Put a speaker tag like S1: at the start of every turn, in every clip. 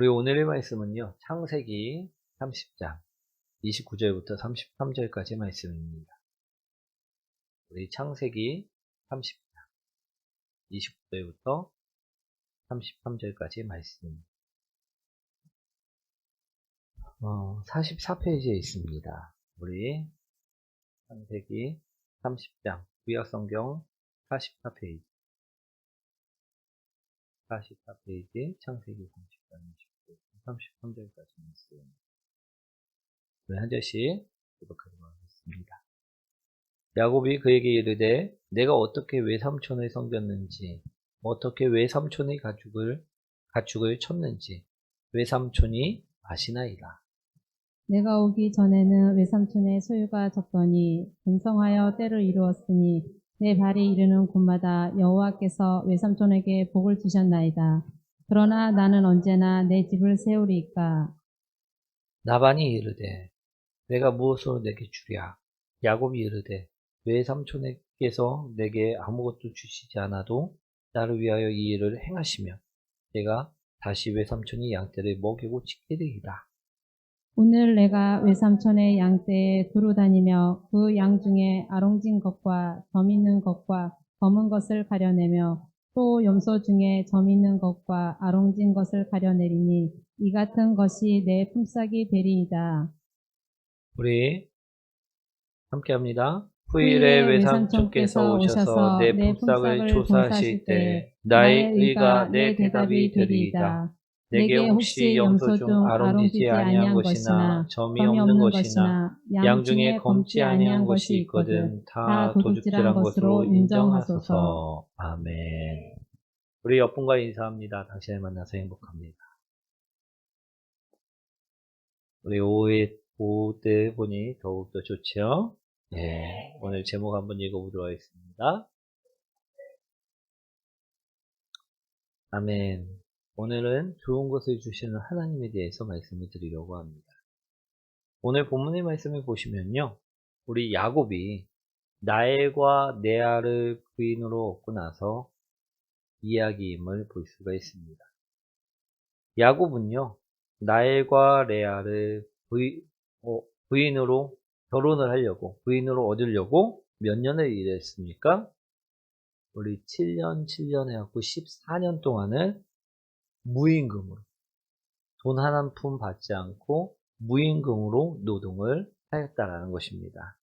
S1: 우리 오늘의 말씀은요, 창세기 30장 29절부터 33절까지 말씀입니다. 우리 창세기 30장 29절부터 33절까지 말씀. 44페이지에 있습니다. 우리 창세기 30장 구약성경 44페이지 창세기 30장 29절부터 33절까지 말씀. 우리 한 절씩 기록하도록 하겠습니다. 야곱이 그에게 이르되 내가 어떻게 외삼촌을 섬겼는지 어떻게 외삼촌의 가축을 쳤는지 외삼촌이 아시나이다.
S2: 내가 오기 전에는 외삼촌의 소유가 적더니 번성하여 때를 이루었으니 내 발이 이르는 곳마다 여호와께서 외삼촌에게 복을 주셨나이다. 그러나 나는 언제나 내 집을 세우리이까.
S1: 라반이 이르되 내가 무엇으로 내게 주랴. 야곱이 이르되 외삼촌에게서 내게 아무것도 주시지 않아도 나를 위하여 이 일을 행하시면 내가 다시 외삼촌이 양떼를 먹이고 지키리이다.
S2: 오늘 내가 외삼촌의 양떼에 두루 다니며 그 양 중에 아롱진 것과 점 있는 것과 검은 것을 가려내며 또 염소 중에 점 있는 것과 아롱진 것을 가려내리니 이 같은 것이 내 품삯이 되리이다.
S1: 우리 함께합니다. 후일에 외삼촌께서 오셔서 내 품삯을 조사하실 때 나의 의가 내 대답이 되리이다. 내게 혹시 염소 중 아롱지지 아니한 것이나 점이 없는 것이나 양 중에 검지 아니한 것이 있거든 다 도둑질한 것으로 인정하소서. 아멘. 우리 옆분과 인사합니다. 당신을 만나서 행복합니다. 우리 오후 때 보니 더욱더 좋죠? 네, 오늘 제목 한번 읽어보도록 하겠습니다. 아멘. 오늘은 좋은 것을 주시는 하나님에 대해서 말씀을 드리려고 합니다. 오늘 본문의 말씀을 보시면요, 우리 야곱이 라헬과 레아를 부인으로 얻고 나서 이야기임을 볼 수가 있습니다. 야곱은요, 라헬과 레아를 부인으로 결혼을 하려고, 부인으로 얻으려고 몇 년을 일했습니까? 우리 7년 해갖고 14년 동안을 무임금으로, 돈 한 푼 받지 않고 무임금으로 노동을 하였다라는 것입니다.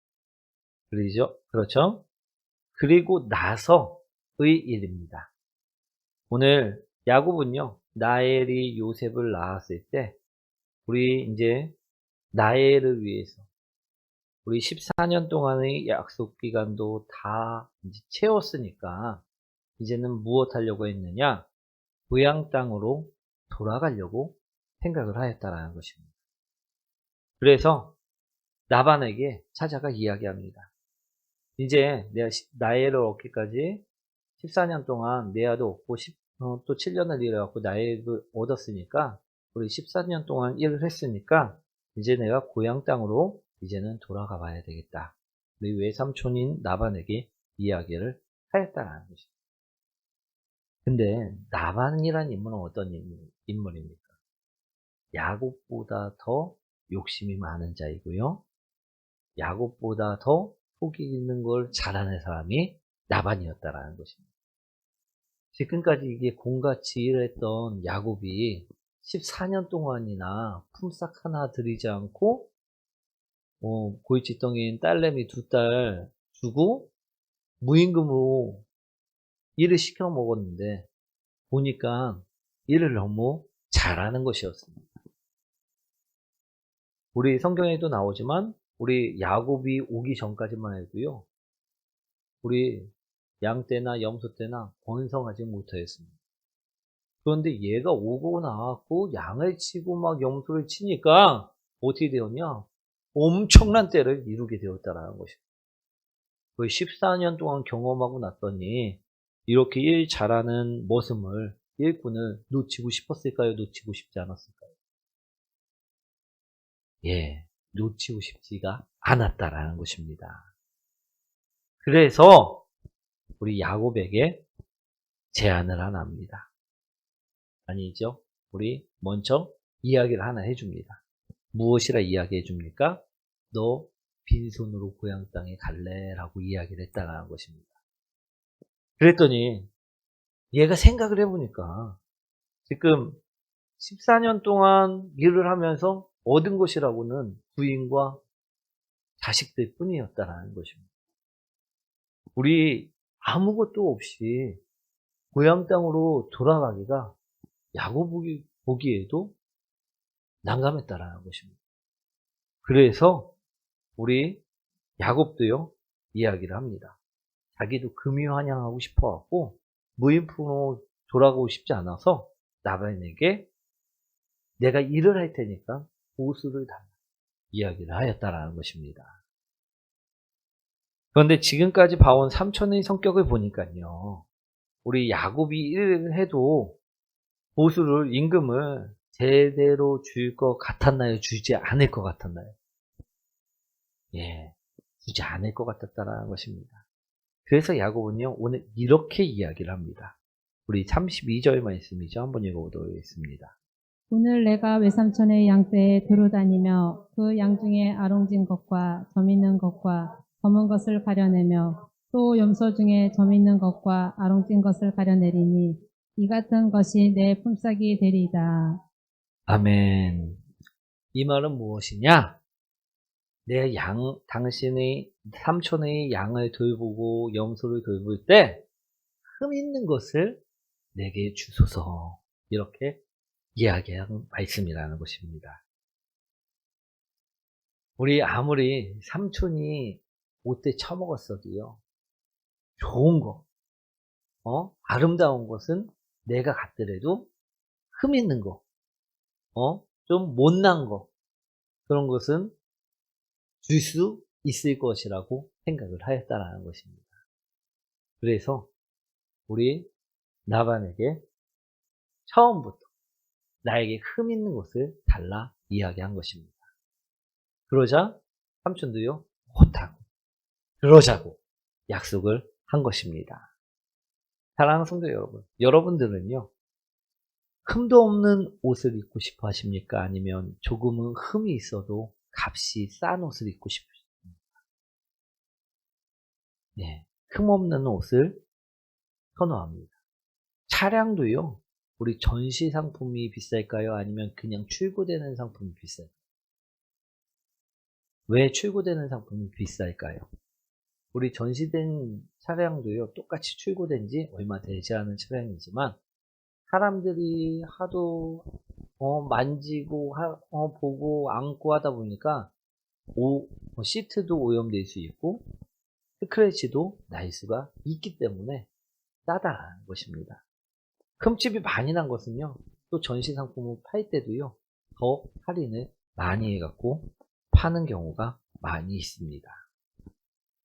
S1: 그렇죠? 그리고 나서의 일입니다. 오늘 야곱은요, 라헬이 요셉을 낳았을 때, 우리 이제 라헬을 위해서 우리 14년 동안의 약속 기간도 다 이제 채웠으니까 이제는 무엇 하려고 했느냐? 고향 땅으로 돌아가려고 생각을 하였다라는 것입니다. 그래서 라반에게 찾아가 이야기합니다. 이제 내가 라헬을 얻기까지 14년 동안 레아도 얻고 또 7년을 일해갖고 라헬을 얻었으니까 우리 14년 동안 일을 했으니까 이제 내가 고향 땅으로 이제는 돌아가 봐야 되겠다. 우리 외삼촌인 라반에게 이야기를 하였다는 것입니다. 근데 라반이라는 인물은 어떤 인물입니까? 야곱보다 더 욕심이 많은 자이고요. 야곱보다 더 속이 있는 걸 잘하는 사람이 라반이었다라는 것입니다. 지금까지 이게 공같이 일했던 야곱이 14년 동안이나 품삯 하나 드리지 않고 고이치덩이인 딸내미 2딸 주고 무임금으로 일을 시켜 먹었는데 보니까 일을 너무 잘하는 것이었습니다. 우리 성경에도 나오지만 우리 야곱이 오기 전까지만 해도요, 우리 양떼나 염소떼나 번성하지 못하였습니다. 그런데 얘가 오고 나왔고 양을 치고 막 염소를 치니까 어떻게 되었냐? 엄청난 때를 이루게 되었다라는 것입니다. 거의 14년 동안 경험하고 났더니 이렇게 일 잘하는 모습을, 일꾼을 놓치고 싶었을까요? 놓치고 싶지 않았을까요? 예, 놓치고 싶지가 않았다라는 것입니다. 그래서 우리 야곱에게 제안을 하나 합니다. 아니죠? 우리 먼저 이야기를 하나 해줍니다. 무엇이라 이야기해 줍니까? 너 빈손으로 고향 땅에 갈래? 라고 이야기를 했다는 것입니다. 그랬더니 얘가 생각을 해보니까 지금 14년 동안 일을 하면서 얻은 것이라고는 부인과 자식들 뿐이었다는 것입니다. 우리 아무것도 없이 고향 땅으로 돌아가기가 야곱 보기에도 난감했다라는 것입니다. 그래서 우리 야곱도요 이야기를 합니다. 자기도 금이 환영하고 싶어갖고 무인품으로 돌아가고 싶지 않아서 라반에게 내가 일을 할 테니까 보수를 달라 이야기를 하였다라는 것입니다. 그런데 지금까지 봐온 삼촌의 성격을 보니까요, 우리 야곱이 일을 해도 보수를 임금을 제대로 줄 것 같았나요? 주지 않을 것 같았나요? 예, 주지 않을 것 같았다라는 것입니다. 그래서 야곱은요 오늘 이렇게 이야기를 합니다. 우리 32절 말씀이죠. 한번 읽어보도록 하겠습니다.
S2: 오늘 내가 외삼촌의 양떼에 두루다니며 그 양 중에 아롱진 것과 점 있는 것과 검은 것을 가려내며 또 염소 중에 점 있는 것과 아롱진 것을 가려내리니 이 같은 것이 내 품삯이 되리이다.
S1: 아멘. 이 말은 무엇이냐? 내 당신의 삼촌의 양을 돌보고 염소를 돌볼 때 흠 있는 것을 내게 주소서. 이렇게 이야기한 말씀이라는 것입니다. 우리 아무리 삼촌이 못돼 처먹었어도요, 좋은 거, 아름다운 것은 내가 갖더라도 흠 있는 거, 좀 못난 거, 그런 것은 줄 수 있을 것이라고 생각을 하였다라는 것입니다. 그래서 우리 라반에게 처음부터 나에게 흠 있는 것을 달라 이야기한 것입니다. 그러자 삼촌도요, 좋다고 그러자고 약속을 한 것입니다. 사랑하는 성도 여러분, 여러분들은요 흠도 없는 옷을 입고 싶어 하십니까? 아니면 조금은 흠이 있어도 값이 싼 옷을 입고 싶으십니까? 네, 흠 없는 옷을 선호합니다. 차량도요, 우리 전시 상품이 비쌀까요? 아니면 그냥 출고되는 상품이 비쌀까요? 왜 출고되는 상품이 비쌀까요? 우리 전시된 차량도요, 똑같이 출고된 지 얼마 되지 않은 차량이지만 사람들이 하도 만지고 보고 안고 하다 보니까 시트도 오염될 수 있고 스크래치도 날 수가 있기 때문에 싸다라는 것입니다. 흠집이 많이 난 것은요, 또 전시 상품을 팔 때도요, 더 할인을 많이 해갖고 파는 경우가 많이 있습니다.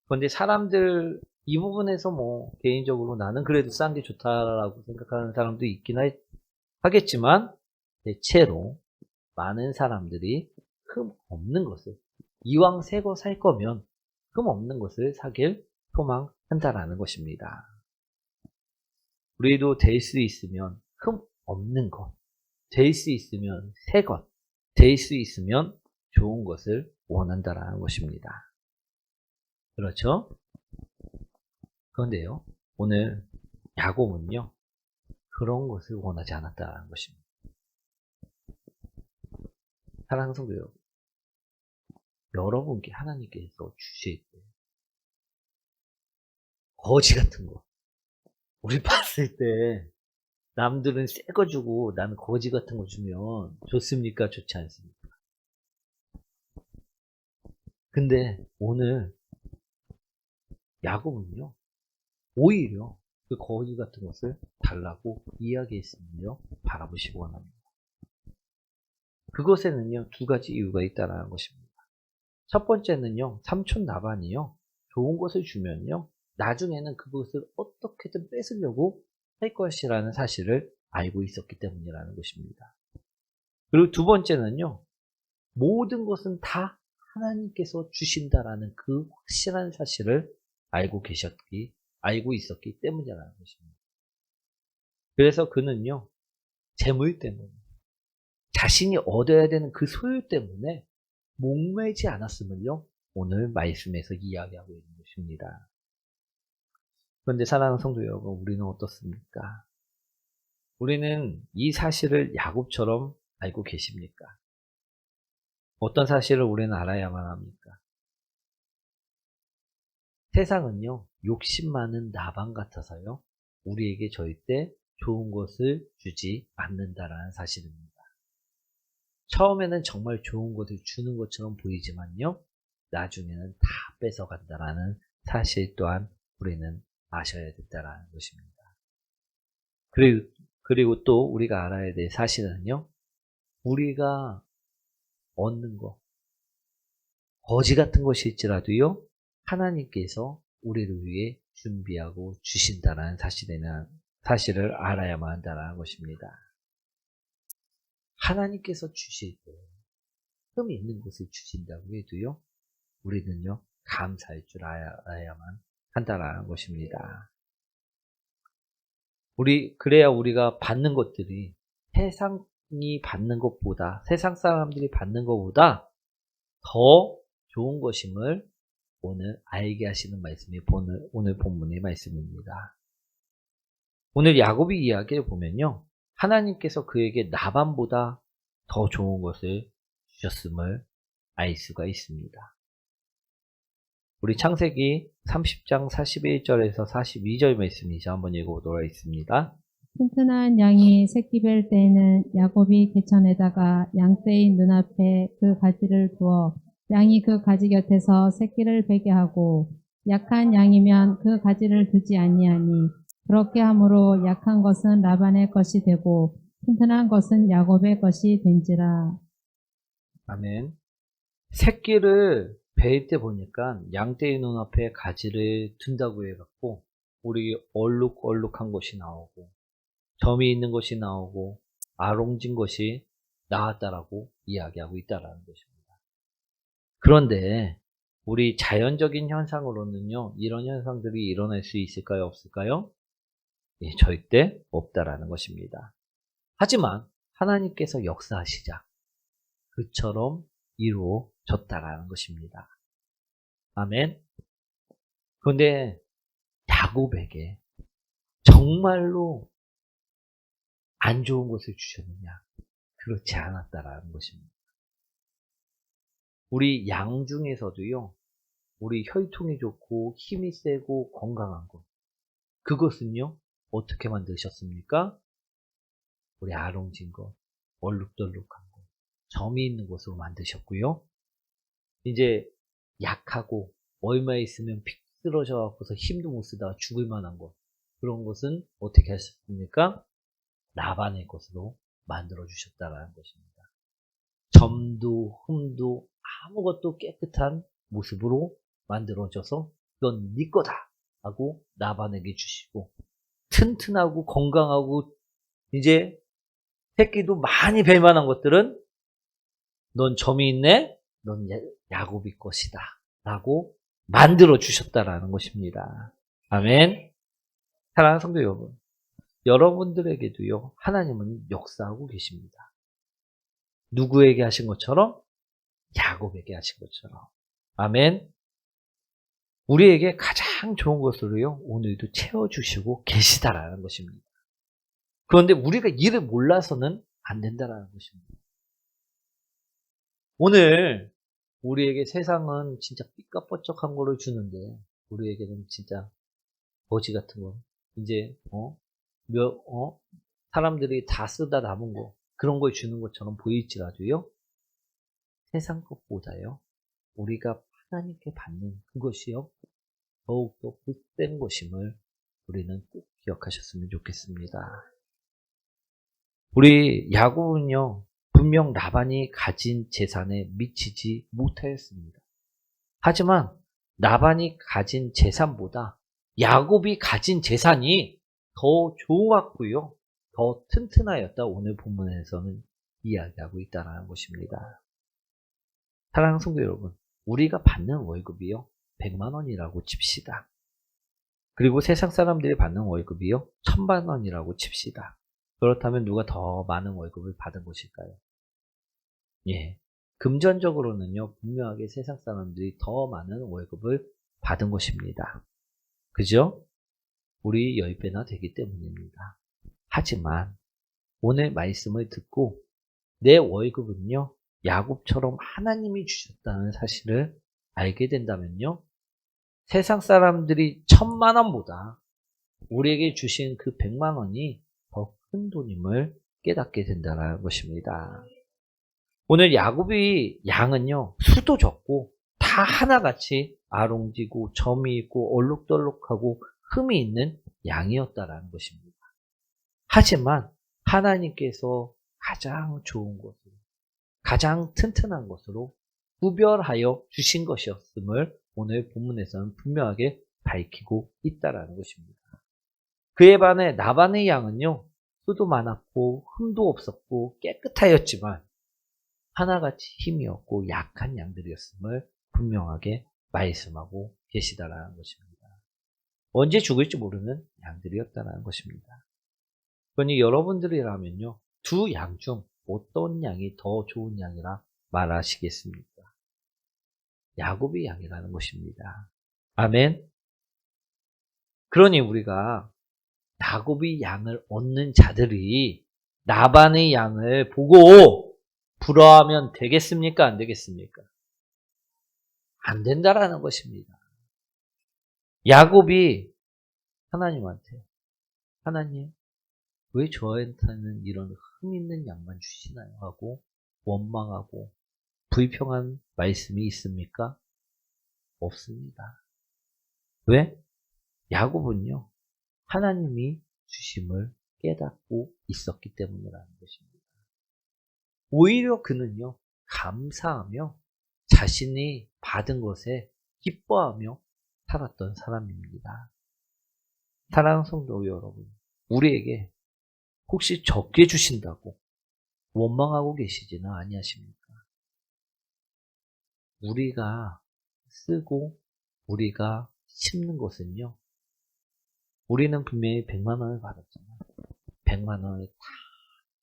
S1: 그런데 사람들 이 부분에서 뭐 개인적으로 나는 그래도 싼 게 좋다라고 생각하는 사람도 있긴 하겠지만 대체로 많은 사람들이 흠 없는 것을, 이왕 새 거 살 거면 흠 없는 것을 사길 소망한다라는 것입니다. 우리도 될 수 있으면 흠 없는 것, 될 수 있으면 새 것, 될 수 있으면 좋은 것을 원한다라는 것입니다. 그렇죠? 그런데요, 오늘 야곱은요, 그런 것을 원하지 않았다는 것입니다. 사랑하는 성도 여러분, 여러분께 하나님께서 주실 때 거지 같은 거, 우리 봤을 때 남들은 새 거 주고 나는 거지 같은 거 주면 좋습니까? 좋지 않습니까? 근데 오늘 야곱은요, 오히려 그 거지 같은 것을 달라고 이야기했으며 바라보시기 원합니다. 그것에는요, 두 가지 이유가 있다는 것입니다. 첫 번째는요, 삼촌 라반이요, 좋은 것을 주면요, 나중에는 그것을 어떻게든 뺏으려고 할 것이라는 사실을 알고 있었기 때문이라는 것입니다. 그리고 두 번째는요, 모든 것은 다 하나님께서 주신다라는 그 확실한 사실을 알고 있었기 때문이라는 것입니다. 그래서 그는요, 재물 때문에, 자신이 얻어야 되는 그 소유 때문에 목매지 않았음을요, 오늘 말씀에서 이야기하고 있는 것입니다. 그런데 사랑하는 성도 여러분, 우리는 어떻습니까? 우리는 이 사실을 야곱처럼 알고 계십니까? 어떤 사실을 우리는 알아야만 합니까? 세상은요, 욕심 많은 나방 같아서요, 우리에게 절대 좋은 것을 주지 않는다라는 사실입니다. 처음에는 정말 좋은 것을 주는 것처럼 보이지만요, 나중에는 다 뺏어간다라는 사실 또한 우리는 아셔야 된다라는 것입니다. 그리고 또 우리가 알아야 될 사실은요, 우리가 얻는 것, 거지 같은 것일지라도요, 하나님께서 우리를 위해 준비하고 주신다는 사실을 알아야만 한다는 것입니다. 하나님께서 주실 때 흠 있는 것을 주신다고 해도요, 우리는요, 감사할 줄 알아야만 한다는 것입니다. 그래야 우리가 받는 것들이 세상 사람들이 받는 것보다 더 좋은 것임을 오늘 알게 하시는 말씀이 오늘 본문의 말씀입니다. 오늘 야곱의 이야기를 보면요, 하나님께서 그에게 나반보다 더 좋은 것을 주셨음을 알 수가 있습니다. 우리 창세기 30장 41절에서 42절 말씀이죠. 한번 읽어보도록 하겠습니다.
S2: 튼튼한 양이 새끼 뵐 때에는 야곱이 개천에다가 양떼의 눈앞에 그 가지를 두어 양이 그 가지 곁에서 새끼를 베게 하고, 약한 양이면 그 가지를 두지 아니하니 그렇게 함으로 약한 것은 라반의 것이 되고 튼튼한 것은 야곱의 것이 된지라.
S1: 아멘. 새끼를 베일 때 보니까 양떼의 눈앞에 가지를 둔다고 해갖고 우리 얼룩얼룩한 것이 나오고 점이 있는 것이 나오고 아롱진 것이 나왔다라고 이야기하고 있다라는 것입니다. 그런데 우리 자연적인 현상으로는요, 이런 현상들이 일어날 수 있을까요, 없을까요? 예, 절대 없다라는 것입니다. 하지만 하나님께서 역사하시자 그처럼 이루어졌다라는 것입니다. 아멘. 그런데 야곱에게 정말로 안 좋은 것을 주셨느냐? 그렇지 않았다라는 것입니다. 우리 양 중에서도요, 우리 혈통이 좋고 힘이 세고 건강한 것, 그것은요, 어떻게 만드셨습니까? 우리 아롱진 것, 얼룩덜룩한 것, 점이 있는 것으로 만드셨고요. 이제 약하고 얼마 있으면 픽 쓰러져 갖고서 힘도 못 쓰다가 죽을 만한 것, 그런 것은 어떻게 하셨습니까? 라반의 것으로 만들어 주셨다라는 것입니다. 점도 흠도 아무것도 깨끗한 모습으로 만들어져서 이건 네 거다 하고 라반에게 주시고, 튼튼하고 건강하고 이제 새끼도 많이 뵐 만한 것들은 넌 점이 있네, 넌 야곱이 것이다 라고 만들어 주셨다라는 것입니다. 아멘. 사랑하는 성도 여러분, 여러분들에게도요, 하나님은 역사하고 계십니다. 누구에게 하신 것처럼? 야곱에게 하신 것처럼. 아멘. 우리에게 가장 좋은 것으로요, 오늘도 채워주시고 계시다라는 것입니다. 그런데 우리가 이를 몰라서는 안 된다라는 것입니다. 오늘 우리에게 세상은 진짜 삐까뻔쩍한 거를 주는데, 우리에게는 진짜 거지 같은 거, 이제 사람들이 다 쓰다 남은 거, 그런 걸 주는 것처럼 보일지라도요, 세상 것보다요, 우리가 하나님께 받는 그것이요, 더욱더 복된 것임을 우리는 꼭 기억하셨으면 좋겠습니다. 우리 야곱은요, 분명 라반이 가진 재산에 미치지 못하였습니다. 하지만 라반이 가진 재산보다 야곱이 가진 재산이 더 좋았고요, 더 튼튼하였다, 오늘 본문에서는 이야기하고 있다는 것입니다. 사랑하는 성도 여러분, 우리가 받는 월급이요, 100만 원이라고 칩시다. 그리고 세상 사람들이 받는 월급이요, 1000만 원이라고 칩시다. 그렇다면 누가 더 많은 월급을 받은 것일까요? 예. 금전적으로는요, 분명하게 세상 사람들이 더 많은 월급을 받은 것입니다. 그죠? 우리 10배나 되기 때문입니다. 하지만 오늘 말씀을 듣고 내 월급은요, 야곱처럼 하나님이 주셨다는 사실을 알게 된다면요, 세상 사람들이 1000만 원보다 우리에게 주신 그 100만 원이 더 큰 돈임을 깨닫게 된다는 것입니다. 오늘 야곱의 양은요, 수도 적고 다 하나같이 아롱지고 점이 있고 얼룩덜룩하고 흠이 있는 양이었다라는 것입니다. 하지만 하나님께서 가장 좋은 것으로, 가장 튼튼한 것으로 구별하여 주신 것이었음을 오늘 본문에서는 분명하게 밝히고 있다라는 것입니다. 그에 반해 나반의 양은요, 수도 많았고 흠도 없었고 깨끗하였지만 하나같이 힘이 없고 약한 양들이었음을 분명하게 말씀하고 계시다라는 것입니다. 언제 죽을지 모르는 양들이었다는 것입니다. 그러니 여러분들이라면요, 두 양 중 어떤 양이 더 좋은 양이라 말하시겠습니까? 야곱의 양이라는 것입니다. 아멘. 그러니 우리가 야곱의 양을 얻는 자들이 나반의 양을 보고 부러워하면 되겠습니까? 안 되겠습니까? 안 된다라는 것입니다. 야곱이 하나님한테, 하나님, 왜 저한테는 이런 흠 있는 양만 주시나요? 하고 원망하고 불평한 말씀이 있습니까? 없습니다. 왜? 야곱은요, 하나님이 주심을 깨닫고 있었기 때문이라는 것입니다. 오히려 그는요, 감사하며 자신이 받은 것에 기뻐하며 살았던 사람입니다. 사랑하는 성도 여러분, 우리에게 혹시 적게 주신다고 원망하고 계시지는 아니하십니까? 우리가 쓰고 우리가 심는 것은요, 우리는 분명히 100만 원을 받았지만 100만 원을 다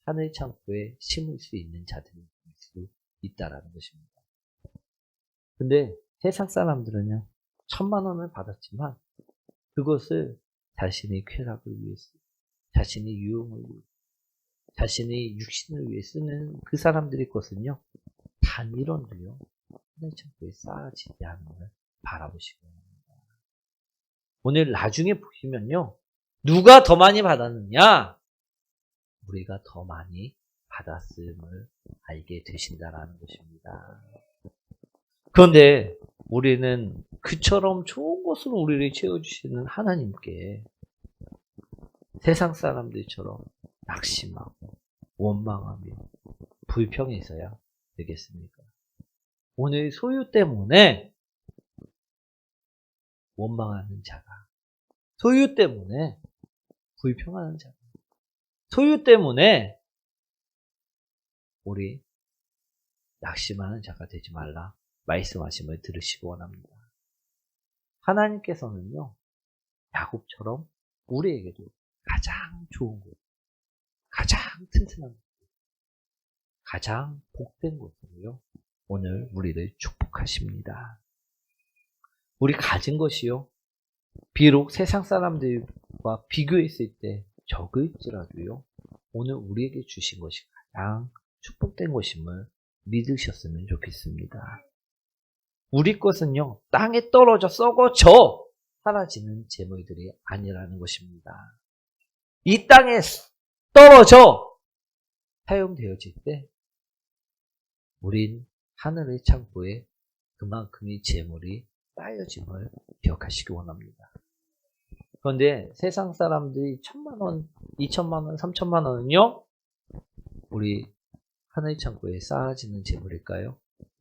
S1: 하늘 창고에 심을 수 있는 자들일 수 있다라는 것입니다. 근데 세상 사람들은요, 1000만 원을 받았지만 그것을 자신의 쾌락을 위해서, 자신의 유흥을 위해서, 자신의 육신을 위해 쓰는 그 사람들의 것은요, 단 1원도요, 하늘 창고에 쌓아지지 않는 걸 바라보시기 바랍니다. 오늘 나중에 보시면요, 누가 더 많이 받았느냐? 우리가 더 많이 받았음을 알게 되신다라는 것입니다. 그런데 우리는 그처럼 좋은 것으로 우리를 채워주시는 하나님께 세상 사람들처럼 낙심하고 원망하며 불평해서야 되겠습니까? 오늘 소유 때문에 원망하는 자가, 소유 때문에 불평하는 자가, 소유 때문에 우리 낙심하는 자가 되지 말라 말씀하심을 들으시기 원합니다. 하나님께서는요, 야곱처럼 우리에게도 가장 좋은 것, 가장 튼튼한 것, 가장 복된 것으로요, 오늘 우리를 축복하십니다. 우리 가진 것이요, 비록 세상 사람들과 비교했을 때 적을지라도요, 오늘 우리에게 주신 것이 가장 축복된 것임을 믿으셨으면 좋겠습니다. 우리 것은요, 땅에 떨어져 썩어져 사라지는 재물들이 아니라는 것입니다. 이 땅에 떨어져 사용되어질 때 우린 하늘의 창고에 그만큼의 재물이 쌓여짐을 기억하시기 원합니다. 그런데 세상 사람들이 1000만 원, 2000만 원, 3000만 원은요, 우리 하늘 창고에 쌓아지는 재물일까요?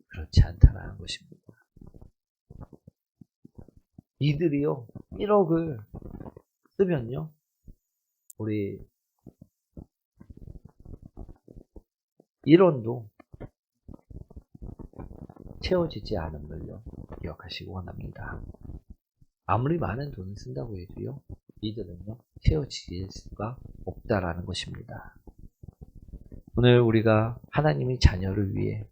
S1: 그렇지 않다는 것입니다. 이들이요, 1억을 쓰면요, 우리 1원도 채워지지 않음을요, 기억하시기 원합니다. 아무리 많은 돈을 쓴다고 해도요, 이들은요, 채워질 수가 없다라는 것입니다. 오늘 우리가 하나님이 자녀를 위해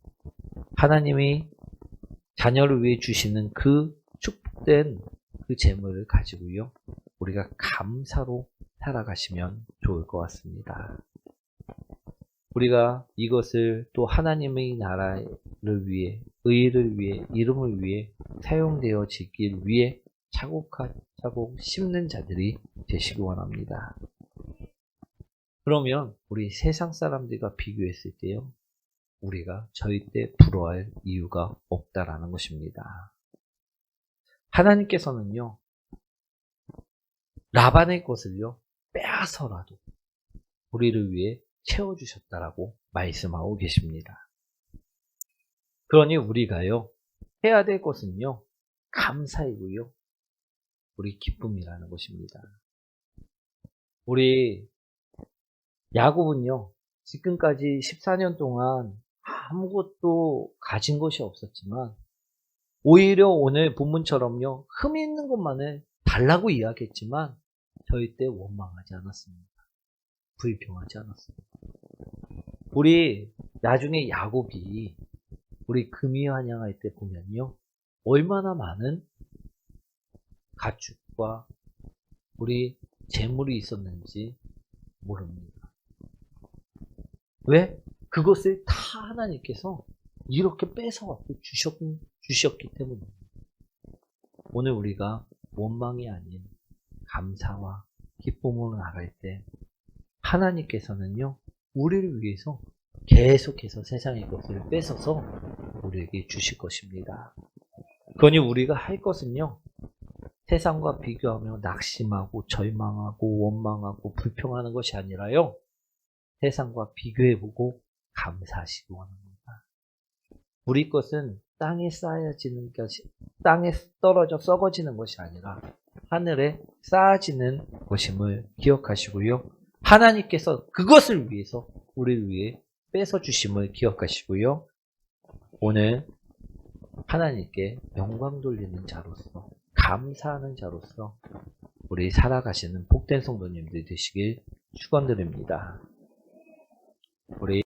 S1: 주시는 그 축복된 그 재물을 가지고요. 우리가 감사로 살아가시면 좋을 것 같습니다. 우리가 이것을 또 하나님의 나라를 위해, 의를 위해, 이름을 위해 사용되어지길 위해 차곡차곡 심는 자들이 되시기 원합니다. 그러면 우리 세상 사람들과 비교했을 때요, 우리가 절대 부러워할 이유가 없다라는 것입니다. 하나님께서는요, 라반의 것을요, 빼앗아서라도 우리를 위해 채워주셨다라고 말씀하고 계십니다. 그러니 우리가요, 해야 될 것은요, 감사이고요, 우리 기쁨이라는 것입니다. 우리 야곱은요, 지금까지 14년 동안 아무것도 가진 것이 없었지만, 오히려 오늘 본문처럼요, 흠이 있는 것만을 달라고 이야기했지만, 절대 원망하지 않았습니다. 불평하지 않았습니다. 우리 나중에 야곱이 우리 금이 환영할 때 보면요, 얼마나 많은 가축과 우리 재물이 있었는지 모릅니다. 왜? 그것을 다 하나님께서 이렇게 뺏어갖고 주셨기 때문입니다. 오늘 우리가 원망이 아닌 감사와 기쁨으로 나갈 때 하나님께서는요, 우리를 위해서 계속해서 세상의 것을 뺏어서 우리에게 주실 것입니다. 그러니 우리가 할 것은요, 세상과 비교하며 낙심하고 절망하고 원망하고 불평하는 것이 아니라요, 세상과 비교해보고 감사하시기 원합니다. 우리 것은 땅에 쌓여지는 것이, 땅에 떨어져 썩어지는 것이 아니라 하늘에 쌓아지는 것임을 기억하시고요. 하나님께서 그것을 위해서 우리를 위해 뺏어주심을 기억하시고요. 오늘 하나님께 영광 돌리는 자로서, 감사하는 자로서 우리 살아가시는 복된 성도님들 되시길 축원드립니다. 우리